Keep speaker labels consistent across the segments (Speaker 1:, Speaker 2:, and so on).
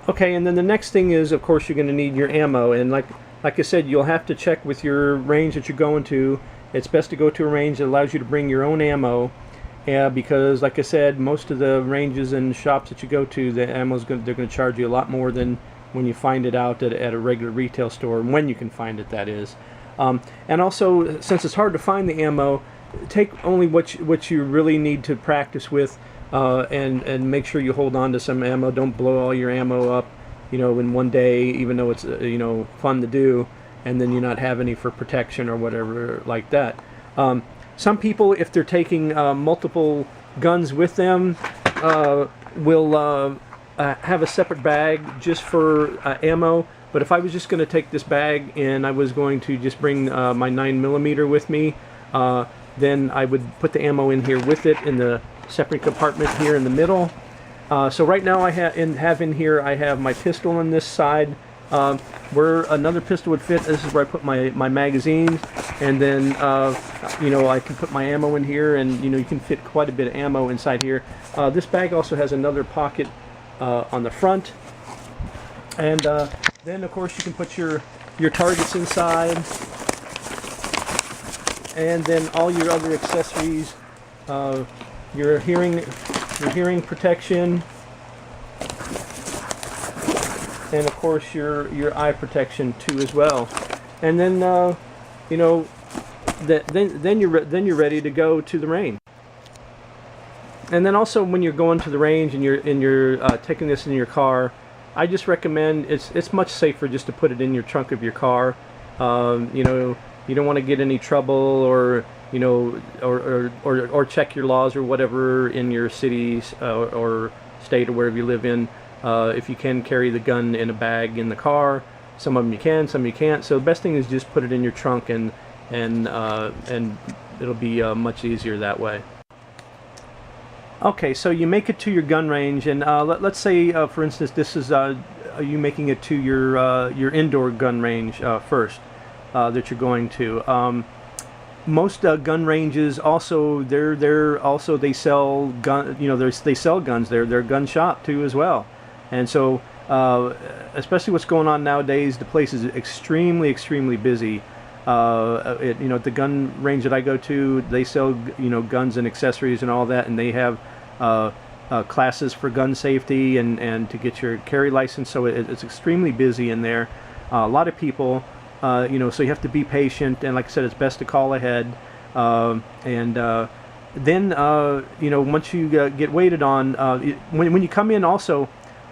Speaker 1: Okay, and then the next thing is, of course, you're going to need your ammo, and like I said, you'll have to check with your range that you're going to. It's best to go to a range that allows you to bring your own ammo, because, like I said, most of the ranges and shops that you go to, the ammo's they're going to charge you a lot more than when you find it out at a regular retail store, when you can find it, that is. And also, since it's hard to find the ammo, take only what you really need to practice with. And make sure you hold on to some ammo. Don't blow all your ammo up, in one day, even though it's fun to do, and then you not have any for protection or whatever like that. Some people, if they're taking multiple guns with them, will have a separate bag just for ammo. But if I was just going to take this bag and I was going to just bring my 9mm with me, then I would put the ammo in here with it in the separate compartment here in the middle. So right now I have in here, I have my pistol on this side, where another pistol would fit. This is where I put my magazines, and then I can put my ammo in here, and you can fit quite a bit of ammo inside here. This bag also has another pocket on the front, and then of course you can put your targets inside, and then all your other accessories. Your hearing protection, and of course your eye protection too as well. And then then you're ready to go to the range. And then also, when you're going to the range and you're taking this in your car, I just recommend it's much safer just to put it in your trunk of your car. You don't want to get any trouble, or or check your laws or whatever in your city or state or wherever you live in. If you can carry the gun in a bag in the car, some of them you can, some you can't. So the best thing is just put it in your trunk, and it'll be much easier that way. Okay, so you make it to your gun range, and let's say, for instance, this is you making it to your indoor gun range first that you're going to. Most gun ranges also they sell they sell guns. They're a gun shop too as well, and so especially what's going on nowadays, the place is extremely busy. The gun range that I go to, they sell guns and accessories and all that, and they have classes for gun safety and to get your carry license. So it's extremely busy in there. A lot of people. So you have to be patient, and like I said, it's best to call ahead. Then once you get waited on, when you come in, also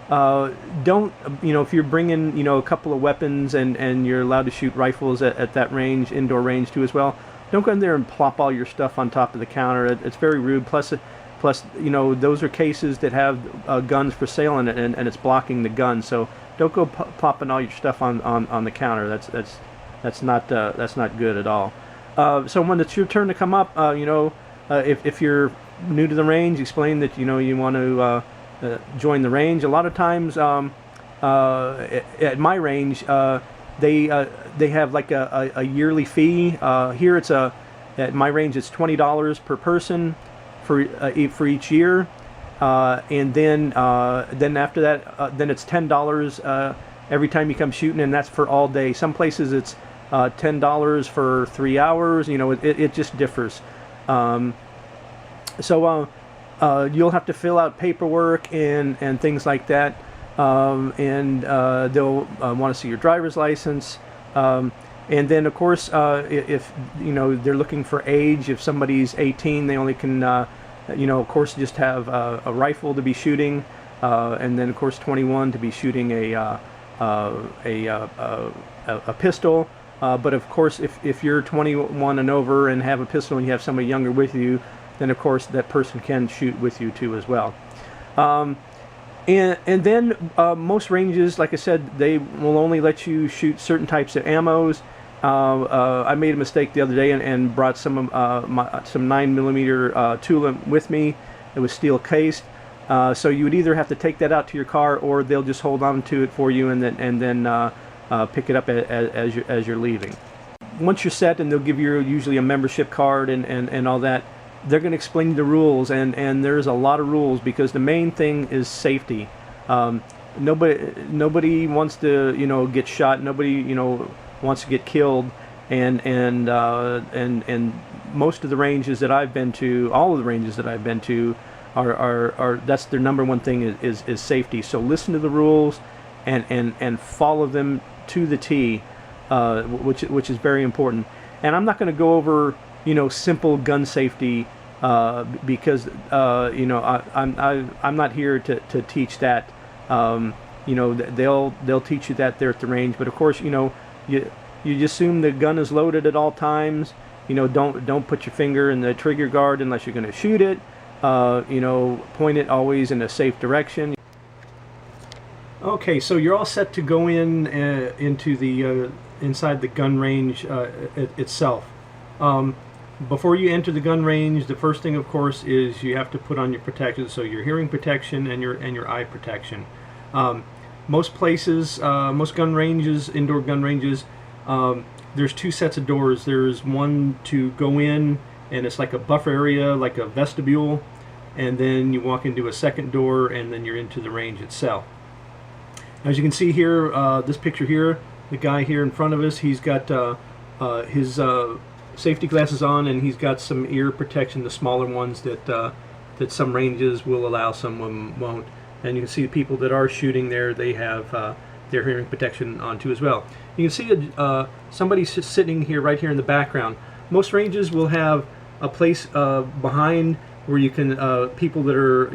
Speaker 1: don't if you're bringing a couple of weapons and you're allowed to shoot rifles at that range, indoor range too as well, don't go in there and plop all your stuff on top of the counter. It's very rude. Plus those are cases that have guns for sale in it, and it's blocking the gun. So don't go plopping all your stuff on the counter. That's not good at all. So when it's your turn to come up, if you're new to the range, explain that you want to join the range. A lot of times at my range, they have like a yearly fee. Here at my range it's $20 per person for each year. And then after that, then it's $10 every time you come shooting, and that's for all day. Some places it's $10 for 3 hours. It just differs. So you'll have to fill out paperwork and things like that, and they'll want to see your driver's license. And then of course, if they're looking for age, if somebody's 18, they only can of course just have a rifle to be shooting, and then of course 21 to be shooting a pistol. But of course, if you're 21 and over and have a pistol and you have somebody younger with you, then of course that person can shoot with you too as well. And then most ranges, like I said, they will only let you shoot certain types of ammos. I made a mistake the other day and brought some 9mm Tula with me. It was steel cased, so you would either have to take that out to your car, or they'll just hold on to it for you and then pick it up as you're leaving. Once you're set, and they'll give you usually a membership card and all that, they're going to explain the rules, and there's a lot of rules, because the main thing is safety. nobody wants to, get shot. Nobody, wants to get killed. And most of the ranges that I've been to, all of the ranges that I've been to, are that's their number one thing is safety. So listen to the rules and follow them to the T, which is very important. And I'm not going to go over simple gun safety because I'm not here to teach that. They'll teach you that there at the range. But of course, you assume the gun is loaded at all times. Don't put your finger in the trigger guard unless you're going to shoot it. Point it always in a safe direction. Okay, so you're all set to go into the inside the gun range itself. Before you enter the gun range, the first thing, of course, is you have to put on your protection. So your hearing protection and your eye protection. Most places, most gun ranges, indoor gun ranges, there's two sets of doors. There's one to go in, and it's like a buffer area, like a vestibule, and then you walk into a second door, and then you're into the range itself. As you can see here, this picture here, the guy here in front of us, he's got his safety glasses on, and he's got some ear protection, the smaller ones that some ranges will allow, some won't. And you can see the people that are shooting there, they have their hearing protection on too as well. You can see somebody sitting here, right here in the background. Most ranges will have a place behind where you can, people that are,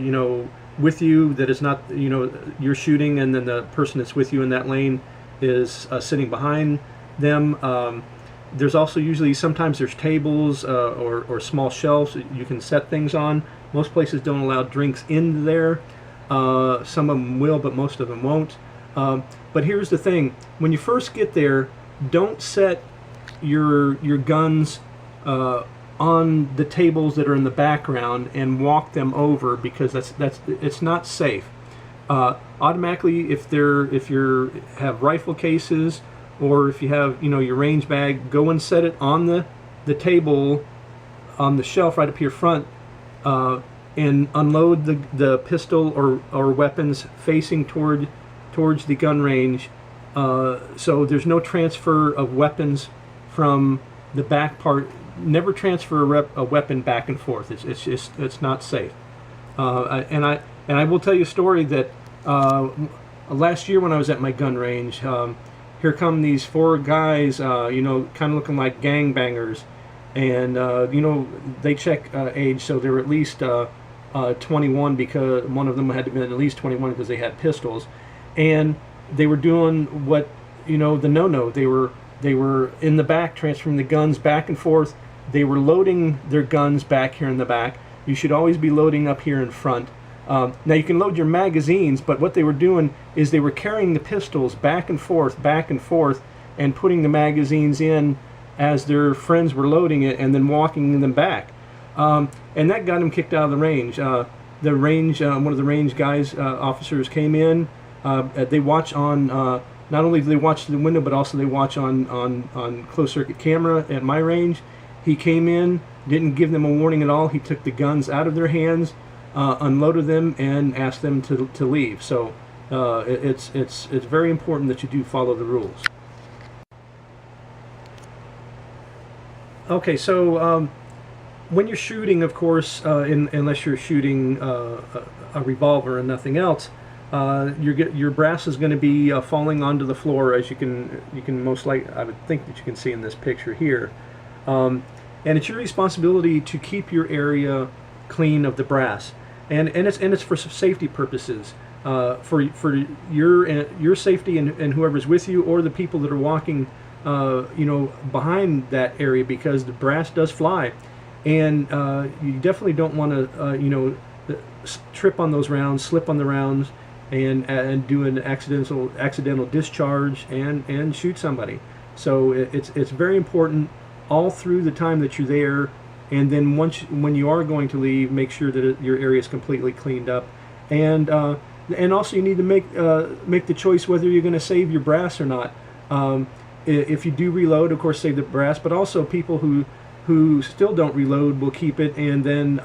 Speaker 1: with you, that is not, you're shooting, and then the person that's with you in that lane is sitting behind them. There's also usually, sometimes there's tables or small shelves that you can set things on. Most places don't allow drinks in there. Some of them will, but most of them won't. But here's the thing: when you first get there, don't set your guns on the tables that are in the background and walk them over, because it's not safe. Automatically, if you have rifle cases, or if you have your range bag, go and set it on the table on the shelf right up here front, and unload the pistol or weapons facing towards the gun range, so there's no transfer of weapons from the back part. Never transfer a weapon back and forth. It's not safe. And I will tell you a story that last year when I was at my gun range, here come these four guys, kind of looking like gangbangers, and they check age, so they were at least 21, because one of them had to be at least 21 because they had pistols, and they were doing what the no-no. They were in the back, transferring the guns back and forth. They were loading their guns back here in the back. You should always be loading up here in front. Now you can load your magazines, but what they were doing is they were carrying the pistols back and forth, and putting the magazines in as their friends were loading it, and then walking them back. And that got them kicked out of the range. One of the range guys, officers, came in. They watch on, not only do they watch the window, but also they watch on closed circuit camera at my range. He came in, didn't give them a warning at all. He took the guns out of their hands, unloaded them, and asked them to leave. So it's very important that you do follow the rules. Okay, so when you're shooting, of course, unless you're shooting a revolver and nothing else, your brass is going to be falling onto the floor, as you can most likely, I would think that you can see in this picture here. And it's your responsibility to keep your area clean of the brass, and it's for safety purposes, for your safety and whoever's with you, or the people that are walking behind that area, because the brass does fly, and you definitely don't want to trip on those rounds, slip on the rounds, and do an accidental discharge and shoot somebody. So it's very important all through the time that you're there, and then when you are going to leave, make sure that your area is completely cleaned up, and also you need to make the choice whether you're going to save your brass or not. If you do reload, of course, save the brass, but also people who still don't reload will keep it, and then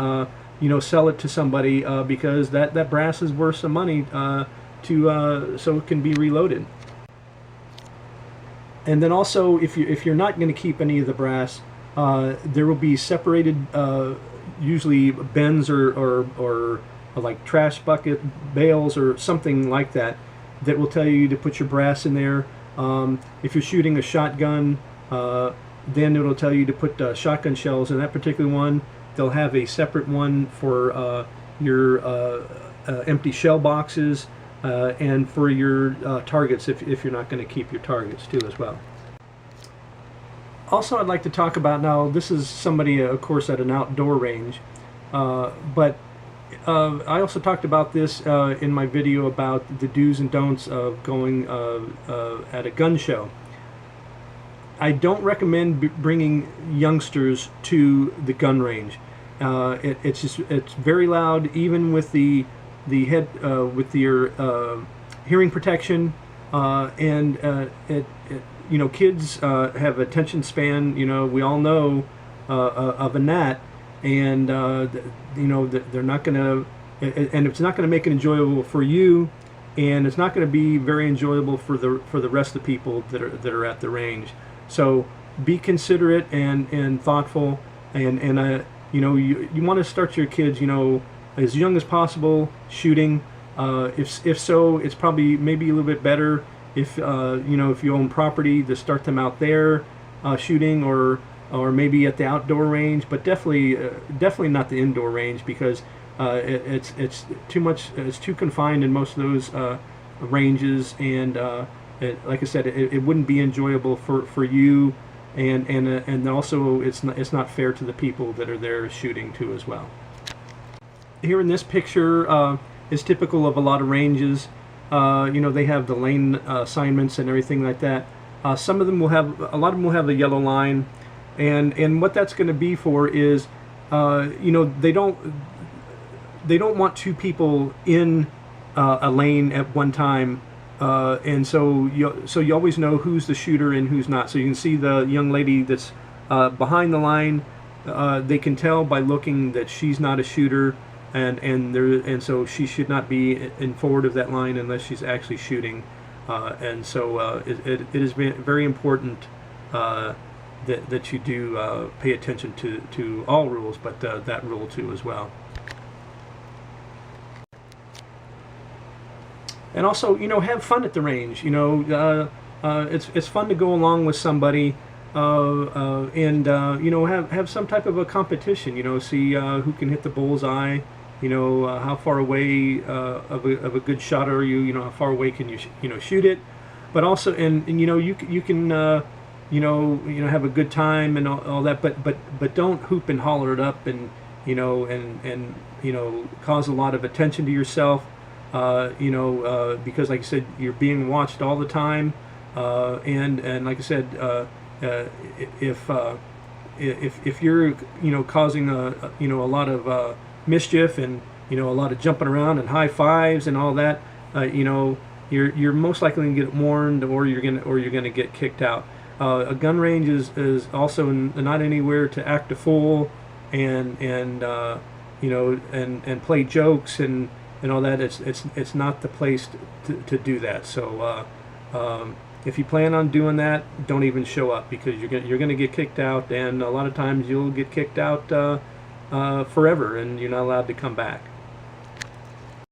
Speaker 1: sell it to somebody, because that brass is worth some money so it can be reloaded. And then also, if you're not going to keep any of the brass, there will be separated, usually bins or like trash bucket bales or something like that, that will tell you to put your brass in there. If you're shooting a shotgun, then it'll tell you to put shotgun shells in that particular one. They'll have a separate one for your empty shell boxes, and for your targets, if you're not going to keep your targets too as well. Also, I'd like to talk about, now this is somebody of course at an outdoor range, but I also talked about this in my video about the do's and don'ts of going at a gun show. I don't recommend bringing youngsters to the gun range. It's very loud, even with the head with your hearing protection, and you know, kids have attention span. You know, we all know of a gnat, and you know that they're not going to, and it's not going to make it enjoyable for you, and it's not going to be very enjoyable for the rest of the people that are at the range. So be considerate and thoughtful, and you know, you want to start your kids, you know, as young as possible shooting. If so, it's probably maybe a little bit better if you know, if you own property, to start them out there shooting, or maybe at the outdoor range, but definitely not the indoor range, because it's too much. It's too confined in most of those ranges, and like I said, it wouldn't be enjoyable for you, and also it's not fair to the people that are there shooting too as well. Here in this picture is typical of a lot of ranges. You know, they have the lane assignments and everything like that. Some of them will have, a lot of them will have a yellow line, and what that's going to be for is, you know, they don't want two people in a lane at one time, and so you always know who's the shooter and who's not. So you can see the young lady that's behind the line. They can tell by looking that she's not a shooter. And so she should not be in forward of that line unless she's actually shooting, and so it is very important that you do pay attention to all rules, but that rule too as well. And also, you know, have fun at the range. You know, it's fun to go along with somebody, and you know, have some type of a competition. You know, see who can hit the bullseye. You know, how far away of a good shot are you? You know, how far away can you shoot it? But also, and you know, you can you know have a good time and all that. But don't hoop and holler it up, and you know, and you know, cause a lot of attention to yourself. You know, because like I said, you're being watched all the time, and like I said, if you're, you know, causing you know, a lot of mischief, and you know, a lot of jumping around and high fives and all that, you know, you're most likely going to get warned, or you're going to get kicked out. A gun range is also not anywhere to act a fool and you know, and play jokes and all that. It's not the place to do that. So if you plan on doing that, don't even show up, because you're going to get kicked out, and a lot of times you'll get kicked out forever, and you're not allowed to come back.